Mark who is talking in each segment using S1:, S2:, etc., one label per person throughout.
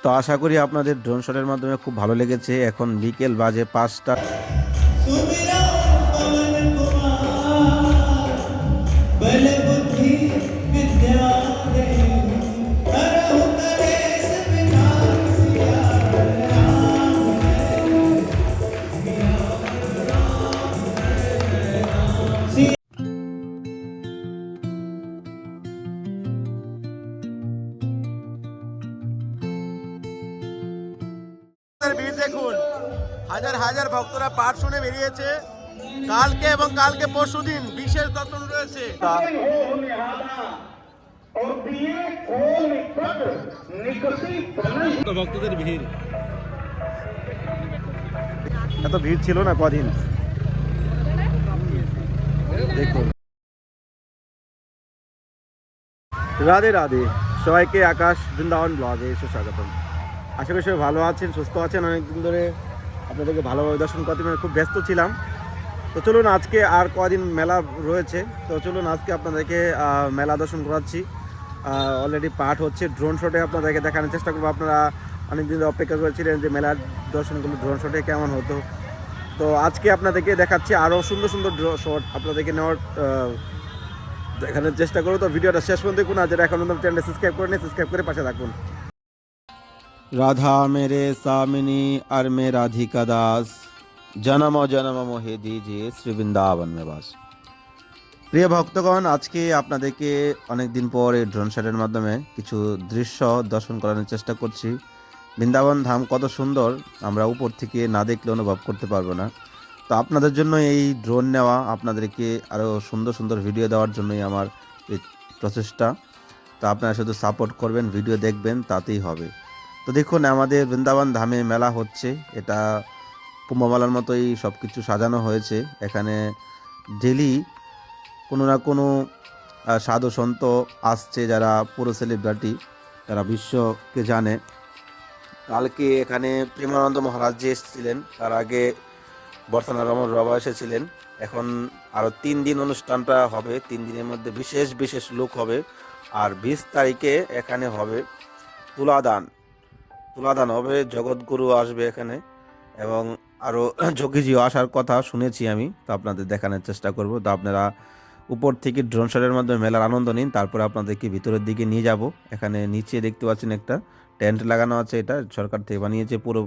S1: তো আশা করি আপনাদের ড্রোন শটের মাধ্যমে খুব ভালো লেগেছে। এখন বিকেল বাজে 5টা। ভিড় দেখুন, হাজার হাজার ভক্তরা পাঠ শুনে বেরিয়েছে। কালকে এবং কালকে পরশুদিন বিশেষ দর্শন রয়েছে। ভক্তদের ভিড়, এত ভিড় ছিল না কদিন। দেখুন, রাধে রাধে সবাইকে, আকাশ বৃন্দাবন ব্লগে এসে স্বাগতম। আশা করি সবাই ভালো আছেন, সুস্থ আছেন। অনেকদিন ধরে আপনাদেরকে ভালোভাবে দর্শন করতে খুব ব্যস্ত ছিলাম। তো চলুন, আজকে আর কদিন মেলা রয়েছে, তো চলুন আজকে আপনাদেরকে মেলা দর্শন করাচ্ছি। অলরেডি পাঠ হচ্ছে, ড্রোন শটে আপনাদেরকে দেখানোর চেষ্টা করবো। আপনারা অনেকদিন অপেক্ষা করেছিলেন যে মেলার দর্শনগুলো ড্রোন শটে কেমন হতো। তো আজকে আপনাদেরকে দেখাচ্ছি আরও সুন্দর সুন্দর শট আপনাদেরকে নেওয়ার দেখানোর চেষ্টা করবো। তো ভিডিওটা শেষ পর্যন্ত দেখুন। আর যারা এখন চ্যানেলটা সাবস্ক্রাইব করে নিন, সাবস্ক্রাইব করে পাশে থাকুন। রাধা মেরে সামিনী আর মে রাধিকা দাস, জনম জনম মোহে দিজিয়ে শ্রী বৃন্দাবন মে বাস। প্রিয় ভক্তগণ, আজকে আপনাদেরকে অনেকদিন পর এই ড্রোন শটের মাধ্যমে কিছু দৃশ্য দর্শন করানোর চেষ্টা করছি। বৃন্দাবন ধাম কত সুন্দর, আমরা উপর থেকে না দেখলে অনুভব করতে পারবো না। তো আপনাদের জন্য এই ড্রোন নেওয়া, আপনাদেরকে আরও সুন্দর সুন্দর ভিডিও দেওয়ার জন্যই আমার এই প্রচেষ্টা। তো আপনারা শুধু সাপোর্ট করবেন, ভিডিও দেখবেন, তাতেই হবে। তো দেখুন, আমাদের বৃন্দাবন ধামে মেলা হচ্ছে। এটা কুম্ভমেলার মতোই সব কিছু সাজানো হয়েছে। এখানে ডেলি কোনো না কোনো সাধু সন্ত আসছে, যারা পুরো সেলিব্রিটি, যারা বিশ্বকে জানে। কালকে এখানে প্রেমানন্দ মহারাজ যে এসেছিলেন, তার আগে বর্ষানা রমন বাবা এসেছিলেন। এখন আরও 3 দিন অনুষ্ঠানটা হবে। 3 দিনের মধ্যে বিশেষ বিশেষ লোক হবে। আর 20 তারিখে এখানে হবে তুলাদান হবে, জগৎগুরু আসবে এখানে, এবং আরও যোগীজিও আসার কথা শুনেছি আমি। তো আপনাদের দেখানোর চেষ্টা করব। তো আপনারা উপর থেকে ড্রোন শটের মাধ্যমে মেলার আনন্দ নিন, তারপরে আপনাদেরকে ভিতরের দিকে নিয়ে যাব। এখানে নিচে দেখতে পাচ্ছেন একটা টেন্ট লাগানো আছে, এটা সরকার থেকে বানিয়েছে, পুরো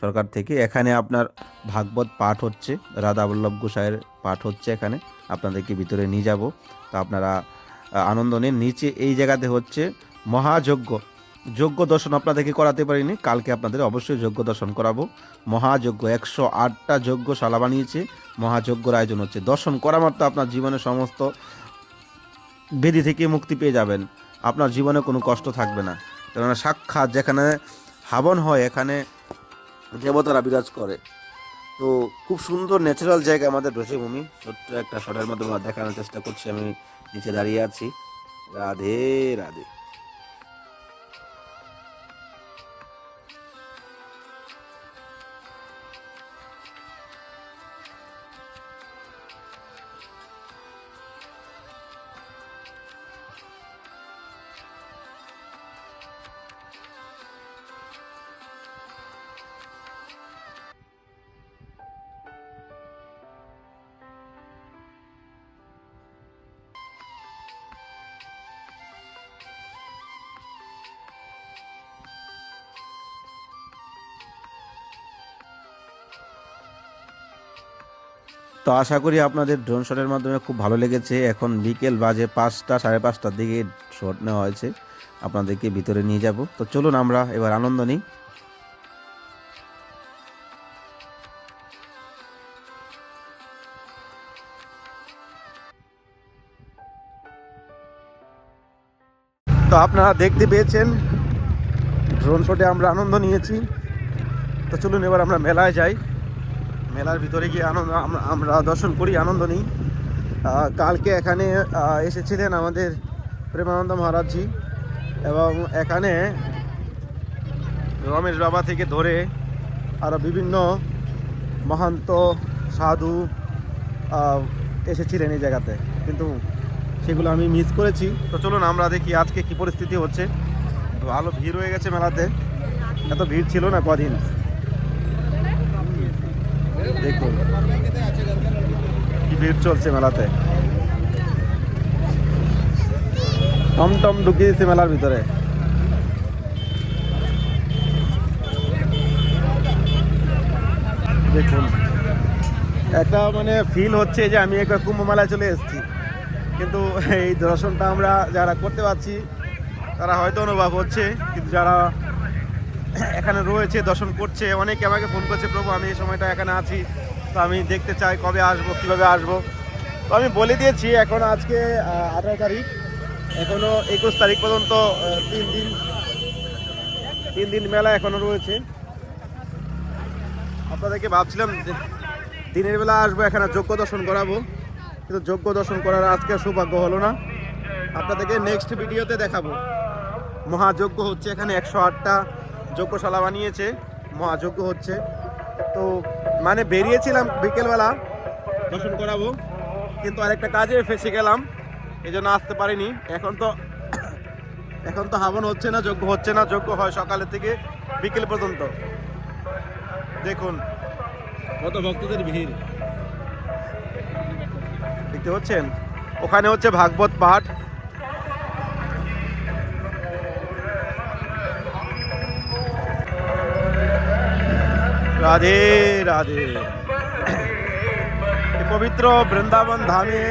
S1: সরকার থেকে। এখানে আপনার ভাগবত পাঠ হচ্ছে, রাধা বল্লভ গোসাইয়ের পাঠ হচ্ছে এখানে। আপনাদেরকে ভিতরে নিয়ে যাব, তো আপনারা আনন্দ নিন। নিচে এই জায়গাতে হচ্ছে যজ্ঞ দর্শন আপনাদেরকে করাতে পারিনি, কালকে আপনাদের অবশ্যই যজ্ঞ দর্শন করাবো। মহাযজ্ঞ 108টা যজ্ঞশালা বানিয়েছে, মহাযজ্ঞর আয়োজন হচ্ছে। দর্শন করা মাত্র আপনার জীবনের সমস্ত বেদি থেকে মুক্তি পেয়ে যাবেন, আপনার জীবনে কোনো কষ্ট থাকবে না। কেননা সাক্ষাৎ যেখানে হাবন হয়, এখানে দেবতারা বিরাজ করে। তো খুব সুন্দর ন্যাচারাল জায়গা আমাদের ব্রজভূমি। ছোট্ট একটা শটের মাধ্যমে দেখানোর চেষ্টা করছি। আমি নিচে দাঁড়িয়ে আছি। রাধে রাধে। তো আশা করি আপনাদের ড্রোন শটের মাধ্যমে খুব ভালো লেগেছে। এখন বিকেল বাজে 5টা, 5:30টার দিকে শট নেওয়া হয়েছে। আপনাদেরকে ভিতরে নিয়ে যাব। তো চলুন আমরা এবার আনন্দ নিই। তো আপনারা দেখতে পেয়েছেন, ড্রোন শটে আমরা আনন্দ নিয়েছি। তো চলুন এবার আমরা মেলায় যাই, মেলার ভিতরে গিয়ে আমরা দর্শন করি, আনন্দ নিই। কালকে এখানে এসেছিলেন আমাদের প্রেমানন্দ মহারাজজি, এবং এখানে রমেশ বাবা থেকে ধরে আরও বিভিন্ন মহান্ত সাধু এসেছিলেন এই জায়গাতে, কিন্তু সেগুলো আমি মিস করেছি। তো চলুন আমরা দেখি আজকে কি পরিস্থিতি হচ্ছে। তো ভালো ভিড় হয়ে গেছে মেলাতে। এত ভিড় ছিল না কদিন। দেখুন কি ভিড় চলছে মেলাতে। টমটম ঢুকিয়ে দিচ্ছে মেলার ভিতরে। দেখুন একটা মানে ফিল হচ্ছে যে আমি একটা কুম্ভ মেলায় চলে এসেছি, কিন্তু এই দর্শনটা আমরা যারা করতে পারছি তারা হয়তো অনুভব হচ্ছে, কিন্তু যারা এখানে রয়েছে দর্শন করছে অনেকে আমাকে ফোন করছে, প্রভু আমি এই সময়টা এখানে আছি, তো আমি দেখতে চাই, কবে আসবো, কীভাবে আসবো। তো আমি বলে দিয়েছি এখন আজকে 18 তারিখ, এখনও 21 তারিখ পর্যন্ত 3 দিন মেলা এখনও রয়েছে। আপনাদেরকে ভাবছিলাম দিনের বেলা আসবো এখানে যজ্ঞ দর্শন করাবো, কিন্তু যজ্ঞ দর্শন করার আজকে সৌভাগ্য হলো না। আপনাদেরকে নেক্সট ভিডিওতে দেখাবো। মহাযজ্ঞ হচ্ছে এখানে, 108টা যজ্ঞশালা বানিয়েছে, মহাযজ্ঞ হচ্ছে। তো মানে বেরিয়েছিলাম বিকেলবেলা দর্শন করাবো, কিন্তু আরেকটা কাজে ফেসে গেলাম, এই জন্য আসতে পারিনি। এখন তো হাবন হচ্ছে না, যজ্ঞ হচ্ছে না, যজ্ঞ হয় সকালের থেকে বিকেল পর্যন্ত। দেখুন কত ভক্তদের ভিড় দেখতে পাচ্ছেন। ওখানে হচ্ছে ভাগবত পাঠ, রাধে রাধে। পবিত্র বৃন্দাবন ধামে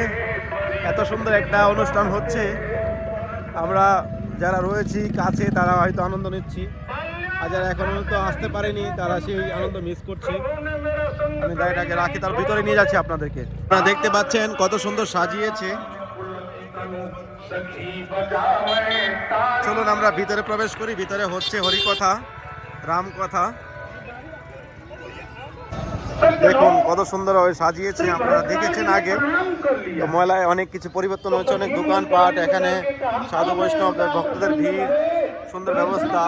S1: এত সুন্দর একটা অনুষ্ঠান হচ্ছে, আমরা যারা রয়েছি কাছে তারা হয়তো আনন্দ নিচ্ছি, আর যারা এখনো তো আসতে পারেনি তারা সেই আনন্দ মিস করছে। আমি গাড়িটাকে রাখি, তার ভিতরে নিয়ে যাচ্ছি আপনাদেরকে। আপনারা দেখতে পাচ্ছেন কত সুন্দর সাজিয়েছে। চলুন আমরা ভিতরে প্রবেশ করি। ভিতরে হচ্ছে হরিকথা, রামকথা। দেখুন কত সুন্দর সাজিয়েছে, আপনারা দেখেছেন আগে। তো ময়লায় অনেক কিছু পরিবর্তন হয়েছে, অনেক দোকানপাট, এখানে সাধু বৈষ্ণব ভক্তদের ভিড়, সুন্দর ব্যবস্থা।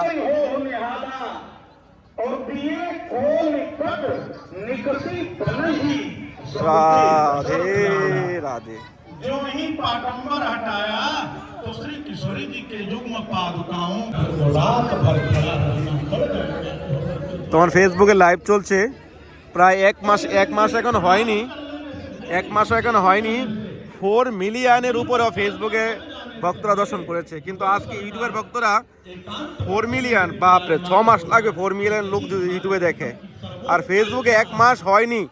S1: রাধে রাধে। তোমার ফেসবুকে লাইভ চলছে প্রায় এক মাস এখন হয়নি, 4 মিলিয়নের উপরে ফেসবুকে ভক্তরা দর্শন করেছে। কিন্তু আজকে ইউটিউবের ভক্তরা 4 মিলিয়ন, বাপরে 6 মাস লাগবে 4 মিলিয়ন লোক যদি ইউটিউবে দেখে, আর ফেসবুকে 1 মাস হয়নি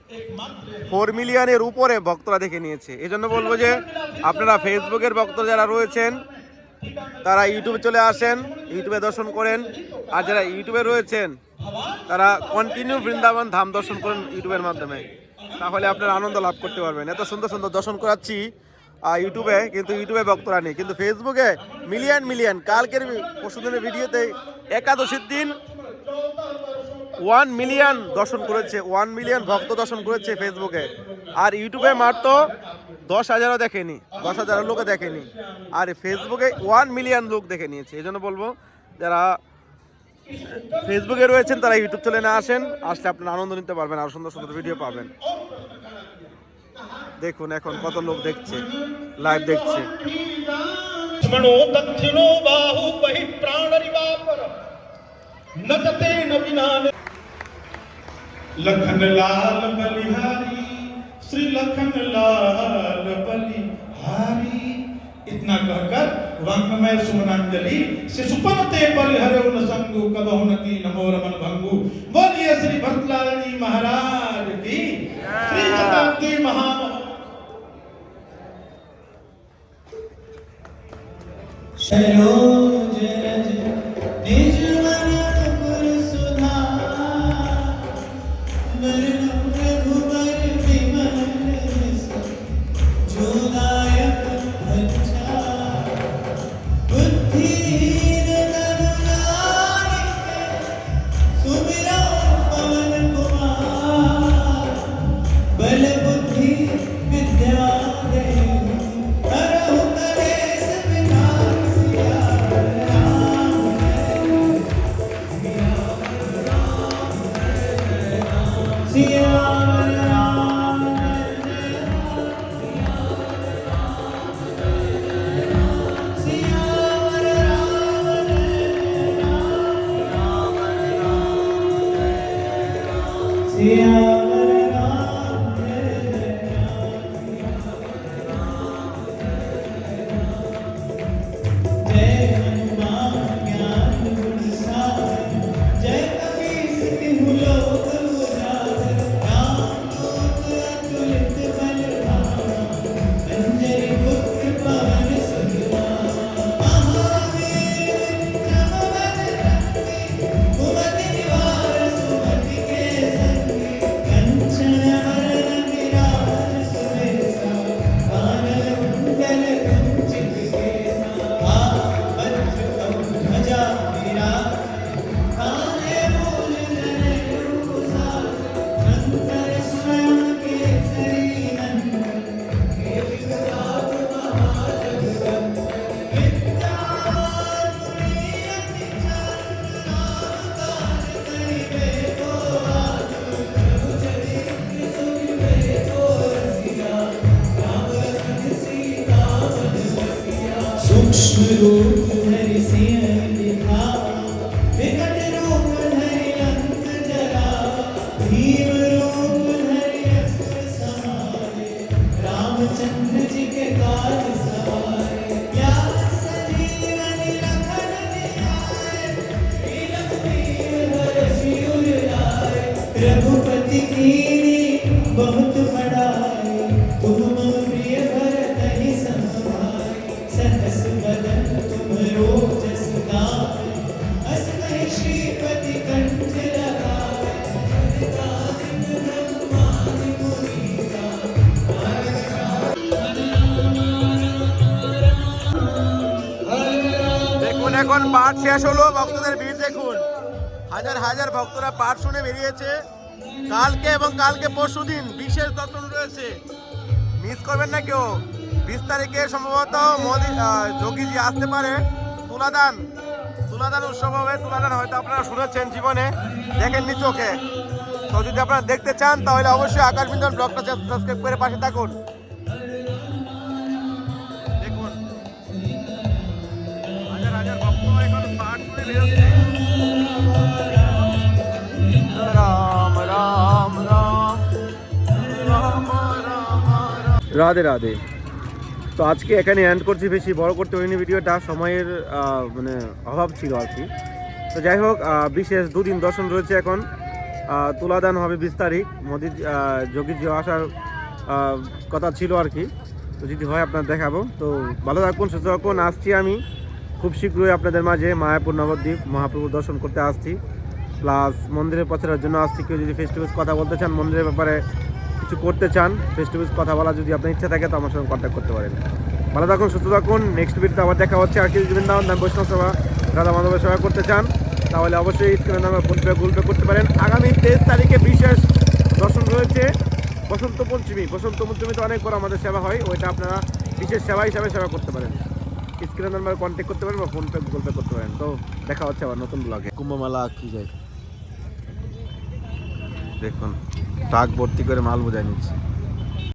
S1: 4 মিলিয়নের উপরে ভক্তরা দেখে নিয়েছে। এই জন্য বলবো যে আপনারা ফেসবুকের ভক্তরা যারা রয়েছেন তারা ইউটিউবে চলে আসেন, ইউটিউবে দর্শন করেন, আর যারা ইউটিউবে রয়েছেন তারা কন্টিনিউ বৃন্দাবন ধাম দর্শন করেন ইউটিউবের মাধ্যমে, তাহলে আপনারা আনন্দ লাভ করতে পারবেন। এত সুন্দর সুন্দর দর্শন করাচ্ছি ইউটিউবে, কিন্তু ইউটিউবে ভক্তরা নেই, কিন্তু ফেসবুকে মিলিয়ন। কালকের পরশুদিনের ভিডিওতে একাদশীর দিন 1 মিলিয়ন দর্শন করেছে, 1 মিলিয়ন ভক্ত দর্শন করেছে ফেসবুকে, আর ইউটিউবে মাত্র 10,000ও দেখেনি, 10,000 লোকে দেখেনি, আর ফেসবুকে 1 মিলিয়ন লোক দেখে নিয়েছে। এই জন্য বলবো যারা ফেসবুকে রয়েছেন তারা ইউটিউব চলে না আসেন, আসলে আপনারা আনন্দ নিতে পারবেন, আর সুন্দর সুন্দর ভিডিও পাবেন। দেখুন এখন কত লোক দেখছে, লাইভ দেখছে।
S2: लखन लाल बलिहारी, श्री लखन लाल बलिहारी। इतना कहकर वांगमय सुमनांजलि से सुपनते परिहरे उन संगु कबहु नती नमो रमन भंगु। बोलिए श्री भरतलाल जी महाराज की, श्री शताब्दी महामहोत्सव। सरोज रज निज मन पुर सुधा, वरण रघुबर विमल रस, जो दायक अच्छा बुद्धिहीन तनु नानक, सुमिरौ पवन कुमार। बल बुद्धि विद्या देहु, हरहु कलेस विनाश।
S3: सूक्ष्म रूप धरि सियहि दिखावा, विकट रूप धरि लंक जरावा, भीम रूप धरि असुर संहारे, रामचंद्र जी के काज सवारे। व्यास संजीवनि लखन जियाए, रघुवीर हरषि उर लाए। रघुपति कीन्ही बहुत बड़ाई, तुम मम प्रिय भरतहि सम भाई। सहस बदन तुमरो जस गावे, अस कहि श्रीपति कंठ लगावे। ब्रह्मादि मुनीसा,
S1: দেখুন এখন পাঠ শেষ হলো, ভক্তদের ভিড় দেখুন, হাজার হাজার ভক্তরা পাঠ শুনে বেরিয়েছে। কালকে এবং কালকে পরশুদিন বিশেষ দর্শন রয়েছে, মিস করবেন না কেউ। 20 তারিখে সম্ভবত যোগীজি আসতে পারে, তুলাদান উৎসব হবে। তুলাদান হয়তো আপনারা শুনেছেন জীবনে, দেখেননি চোখে। তো যদি আপনারা দেখতে চান তাহলে অবশ্যই আকাশ বিন্দন ব্লগটা সাবস্ক্রাইব করে পাশে থাকুন। দেখুন হাজার হাজার ভক্ত এখন পাঠ শুনে বেরোচ্ছে। রাম রাম রাম রাম রাম। রাধে রাধে। তো আজকে এখানে এন্ড করছি, বেশি বড় করতে হয়নি ভিডিওটা, সময়ের মানে অভাব ছিল আর কি। তো যাই হোক, বিশেষ 2 দিন দর্শন রয়েছে এখন। তুলাদান হবে 20 তারিখ, মোদি যোগীজি আসার কথা ছিল আর কি। তো যদি হয় আপনার দেখাবো। তো ভালো থাকুন, সুস্থ থাকুন। আসছি আমি খুব শীঘ্রই আপনাদের মাঝে মায়াপুর নবদ্বীপ মহাপ্রভু দর্শন করতে আসছি, প্লাস মন্দিরের প্রচারের জন্য আসছি। কেউ যদি ফেস টু ফেস কথা বলতে চান, মন্দিরের ব্যাপারে কিছু করতে চান, ফেস টু ফেস কথা বলা যদি আপনার ইচ্ছা থাকে তো আমার সঙ্গে কন্ট্যাক্ট করতে পারেন। ভালো থাকুন, সুস্থ থাকুন। নেক্সট ভিডিওতে আবার দেখা হচ্ছে। আর কিছু বৃন্দাবন নাম বৈষ্ণব সেবা, রাধা মাধবের সেবা করতে চান তাহলে অবশ্যই স্ক্রিনের নামে ফোনপে গুগল পে করতে পারেন। আগামী 23 তারিখে বিশেষ দর্শন রয়েছে বসন্ত পঞ্চমী। বসন্ত পঞ্চমীতে অনেক বড় আমাদের সেবা হয়, ওইটা আপনারা বিশেষ সেবা হিসাবে সেবা করতে পারেন। স্ক্রিনের নাম্বারে কন্ট্যাক্ট করতে পারেন বা ফোনপে গুগল পে করতে পারেন। তো দেখা হচ্ছে আবার নতুন ব্লগে। কুম্ভমেলা কি যায় দেখুন, ট্রাক ভর্তি করে মাল বোঝায় নিচ্ছে।